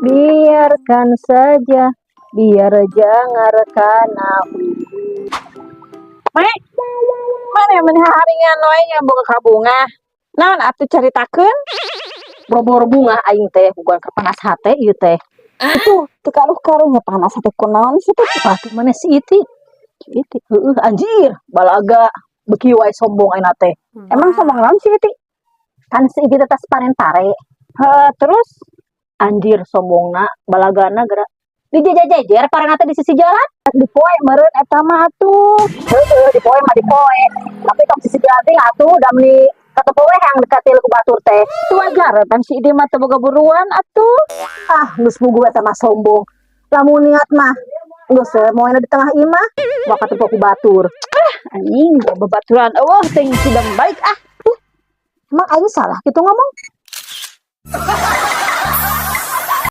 Biarkan saja, biar jangan karena Mek, mana yang haringan we nya boga kabunga. Naon atuh caritakeun? bobor bunga aing teh bukan kepanas hate ieu teh. Itu teu karuh-karuhnya panas hate kunaon sih teh? Pasti mana si Iti? Iti, anjir, balaga beki wae sombong ayeuna teh. Emang sombong naon sih Iti? Kan si Iti teh parentare. Terus Anjir sombongna balagana geura dijejer-jejer parena teh di sisi jalan. di poe meureun eta mah atuh. Di poe mah di poe. Tapi tong sisi jalan teh atuh da meuli katepo we yang dekatil ku batur teh. Itu wajar kan si Ide mah teu boga buruan atuh. Geus puguh eta mah sombong. Lamun niat mah geus moena di tengah imah bakal katepo ku batur. Anjing babaturan eueuh teh sidang baik ah. Emang aing salah gitu ngomong?